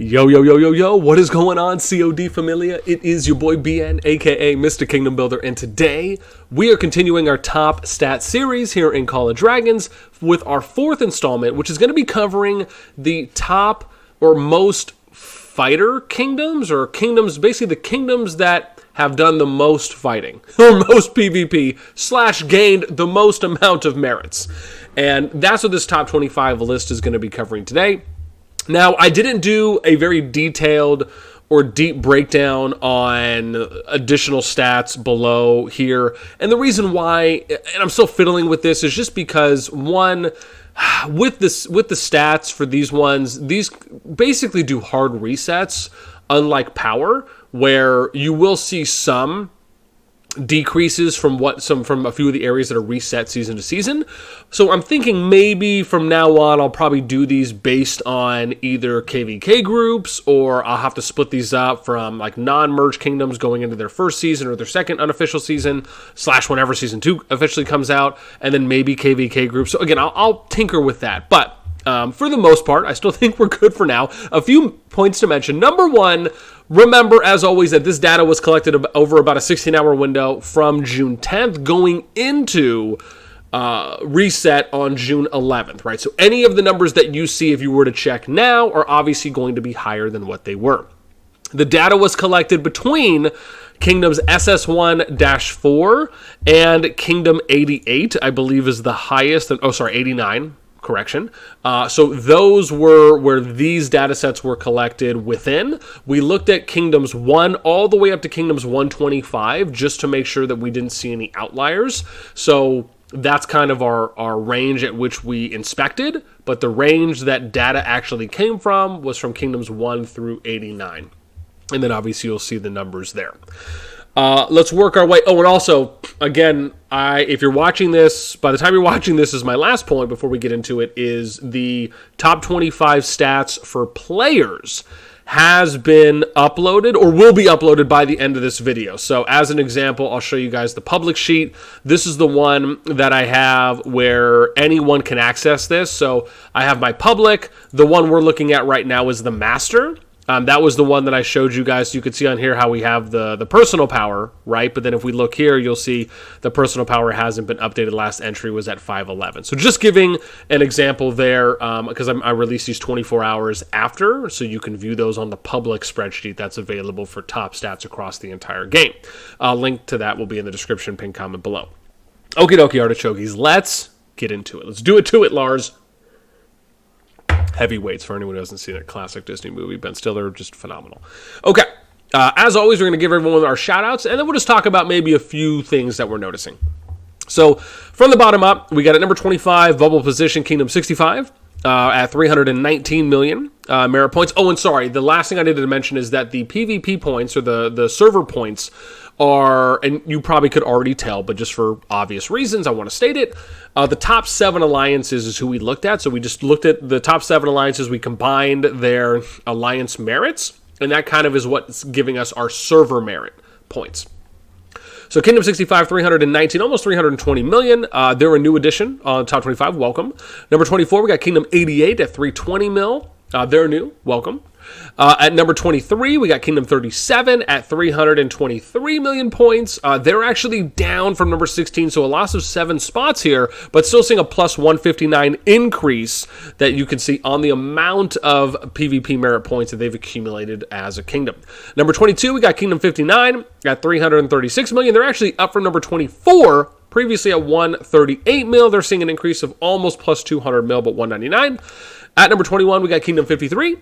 Yo, yo, yo, yo, yo, what is going on, CoD Familia? It is your boy BN, aka Mr. Kingdom Builder, and today we are continuing our top stat series here in Call of Dragons with our fourth installment, which is going to be covering the top or most fighter kingdoms, or kingdoms, basically the kingdoms that have done the most fighting, or most PvP, / gained the most amount of merits. And that's what this top 25 list is going to be covering today. Now, I didn't do a very detailed or deep breakdown on additional stats below here. And the reason why, and I'm still fiddling with this, is just because, one, with the stats for these ones, these basically do hard resets, unlike Power, where you will see some decreases from a few of the areas that are reset season to season. So I'm thinking maybe from now on I'll probably do these based on either KVK groups, or I'll have to split these up from like non-merge kingdoms going into their first season or their second unofficial season / whenever season 2 officially comes out, and then maybe KVK groups. So again, I'll tinker with that, but for the most part, I still think we're good for now. A few points to mention. Number one, remember, as always, that this data was collected over about a 16-hour window from June 10th going into reset on June 11th, right? So any of the numbers that you see if you were to check now are obviously going to be higher than what they were. The data was collected between Kingdoms SS1-4 and Kingdom 88, I believe is the highest. 89. Correction. So those were where these data sets were collected within. We looked at Kingdoms 1 all the way up to Kingdoms 125 just to make sure that we didn't see any outliers. So that's kind of our range at which we inspected, but the range that data actually came from was from Kingdoms 1 through 89. And then obviously you'll see the numbers there. Let's work our way. Oh, and also, again, if you're watching this, by the time you're watching this is my last point before we get into it, is the top 25 stats for players has been uploaded or will be uploaded by the end of this video. So as an example, I'll show you guys the public sheet. This is the one that I have where anyone can access this. So I have my public. The one we're looking at right now is the master. That was the one that I showed you guys. You could see on here how we have the personal power, right? But then if we look here, you'll see the personal power hasn't been updated. Last entry was at 511. So just giving an example there, because I released these 24 hours after, so you can view those on the public spreadsheet that's available for top stats across the entire game. Link to that will be in the description, pinned comment below. Okie dokie, artichokes. Let's get into it. Let's do it to it, Lars. Heavyweights, for anyone who hasn't seen a classic Disney movie. Ben Stiller, just phenomenal. Okay, as always, we're going to give everyone our shout-outs, and then we'll just talk about maybe a few things that we're noticing. So, from the bottom up, we got at number 25, bubble position, Kingdom 65, at 319 million merit points. Oh, and sorry, the last thing I needed to mention is that the PvP points, or the server points, are, and you probably could already tell, but just for obvious reasons, I want to state it. The top 7 alliances is who we looked at. So we just looked at the top 7 alliances. We combined their alliance merits, and that kind of is what's giving us our server merit points. So Kingdom 65, 319, almost 320 million. They're a new addition on top 25. Welcome. Number 24, we got Kingdom 88 at 320 mil. They're new. Welcome. At number 23, we got Kingdom 37 at 323 million points. They're actually down from number 16, so a loss of 7 spots here, but still seeing a plus 159 increase that you can see on the amount of PvP merit points that they've accumulated as a kingdom. Number 22, we got Kingdom 59 at 336 million. They're actually up from number 24, previously at 138 mil. They're seeing an increase of almost plus 200 mil, but 199. At number 21, we got Kingdom 53.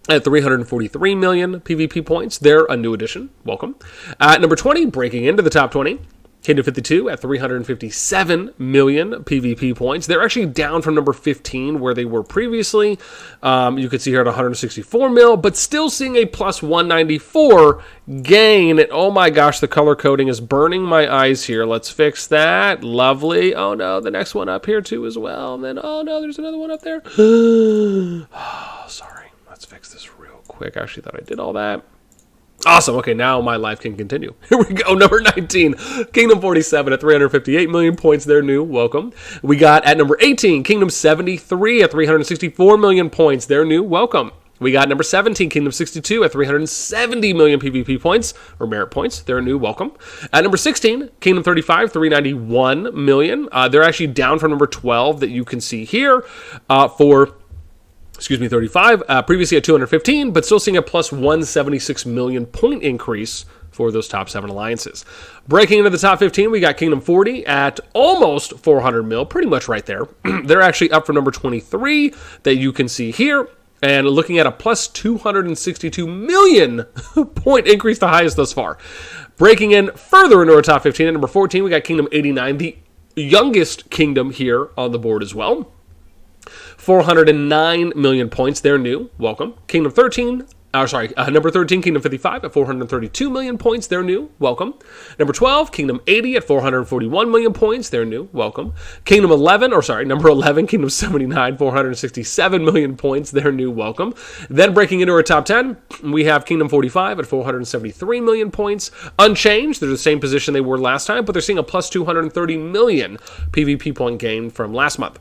At 343 million PvP points. They're a new addition. Welcome. At number 20, breaking into the top 20, Kingdom 52 at 357 million PvP points. They're actually down from number 15 where they were previously. You can see here at 164 mil, but still seeing a plus 194 gain. And oh my gosh, the color coding is burning my eyes here. Let's fix that. Lovely. Oh no, the next one up here too as well. And then, oh no, there's another one up there. Oh, sorry. Let's fix this real quick. I actually thought I did all that. Awesome. Okay, now my life can continue. Here we go. Number 19, Kingdom 47 at 358 million points. They're new. Welcome. We got at number 18, Kingdom 73 at 364 million points. They're new. Welcome. We got number 17, Kingdom 62 at 370 million PvP points, or merit points. They're new, welcome. At number 16, Kingdom 35, 391 million. They're actually down from number 12 that you can see here for 35. Previously at 215, but still seeing a plus 176 million point increase for those top 7 alliances. Breaking into the top 15, we got Kingdom 40 at almost 400 mil, pretty much right there. They're actually up from number 23 that you can see here, and looking at a plus 262 million point increase, the highest thus far. Breaking in further into our top 15, at number 14, we got Kingdom 89, the youngest kingdom here on the board as well. 409 million points, they're new, welcome. Kingdom 13, number 13, Kingdom 55 at 432 million points, they're new, welcome. Number 12, Kingdom 80 at 441 million points, they're new, welcome. Number 11, Kingdom 79, 467 million points, they're new, welcome. Then breaking into our top 10, we have Kingdom 45 at 473 million points, unchanged, they're the same position they were last time, but they're seeing a plus 230 million PvP point gain from last month.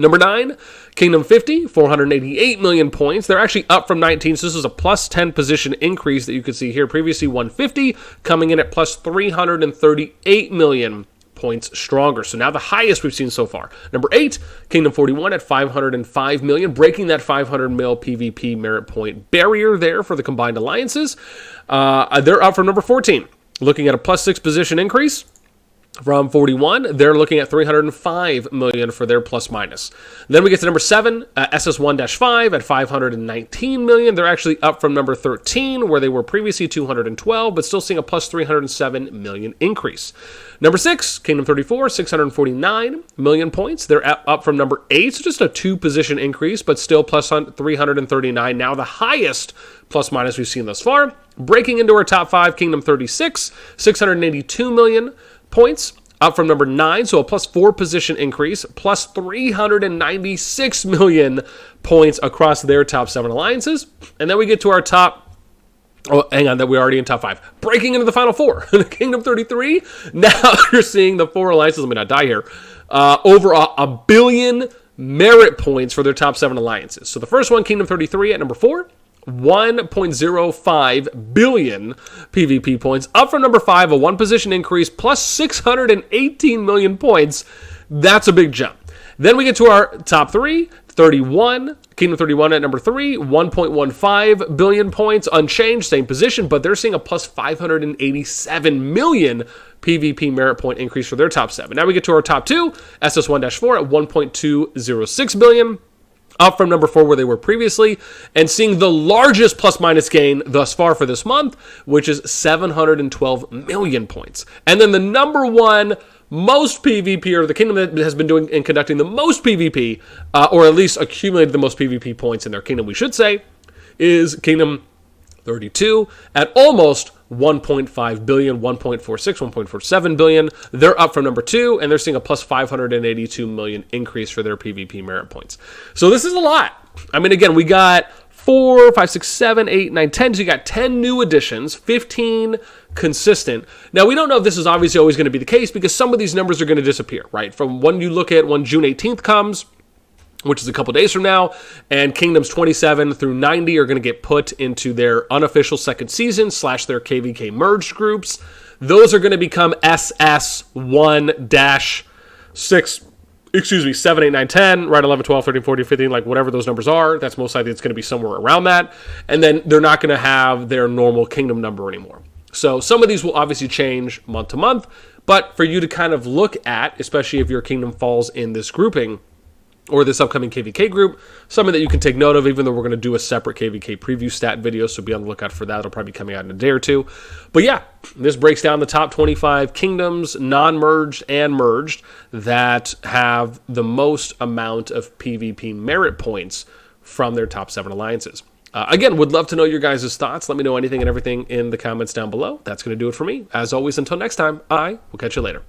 Number 9, Kingdom 50, 488 million points. They're actually up from 19, so this is a plus 10 position increase that you can see here. Previously 150, coming in at plus 338 million points stronger. So now the highest we've seen so far. Number 8, Kingdom 41 at 505 million, breaking that 500 mil PvP merit point barrier there for the combined alliances. They're up from number 14, looking at a plus 6 position increase. From 41, they're looking at 305 million for their plus minus. Then we get to number 7, SS1-5 at 519 million. They're actually up from number 13, where they were previously 212, but still seeing a plus 307 million increase. Number 6, Kingdom 34, 649 million points. They're up from number 8, so just a 2 position increase, but still plus 339. Now the highest plus minus we've seen thus far. Breaking into our top 5, Kingdom 36, 682 million points, up from number 9, so a plus 4 position increase, plus 396 million points across their top 7 alliances. And then we get to our top, that we're already in top 5. Breaking into the final 4, Kingdom 33, now you're seeing the 4 alliances, let me not die here, over a billion merit points for their top 7 alliances. So the first one, Kingdom 33 at number 4, 1.05 billion PvP points, up from number 5, a 1 position increase, plus 618 million points. That's a big jump. Then we get to our top 3, 31, Kingdom 31 at number 3, 1.15 billion points, unchanged, same position, but they're seeing a plus 587 million PvP merit point increase for their top 7. Now we get to our top 2, SS1-4 at 1.206 billion. Up from number 4 where they were previously, and seeing the largest plus minus gain thus far for this month, which is 712 million points. And then the number 1 most PvP, or the kingdom that has been doing and conducting the most PvP, or at least accumulated the most PvP points in their kingdom, we should say, is Kingdom 32 at almost 1.5 billion, 1.46, 1.47 billion. They're up from number 2, and they're seeing a plus 582 million increase for their PvP merit points. So this is a lot. I mean, again, we got 4, 5, 6, 7, 8, 9, 10. So you got 10 new additions, 15 consistent. Now, we don't know if this is obviously always going to be the case because some of these numbers are going to disappear, right? From when you look at when June 18th comes, which is a couple days from now, and Kingdoms 27 through 90 are going to get put into their unofficial second season / their KVK merged groups. Those are going to become SS1-6, 7, 8, 9, 10, right, 11, 12, 13, 14, 15, like whatever those numbers are. That's most likely it's going to be somewhere around that. And then they're not going to have their normal kingdom number anymore. So some of these will obviously change month to month, but for you to kind of look at, especially if your kingdom falls in this grouping, or this upcoming KVK group, something that you can take note of, even though we're going to do a separate KVK preview stat video, so be on the lookout for that. It'll probably be coming out in a day or two. But yeah, this breaks down the top 25 kingdoms, non-merged and merged, that have the most amount of PvP merit points from their top 7 alliances. Again, would love to know your guys' thoughts. Let me know anything and everything in the comments down below. That's going to do it for me. As always, until next time, I will catch you later.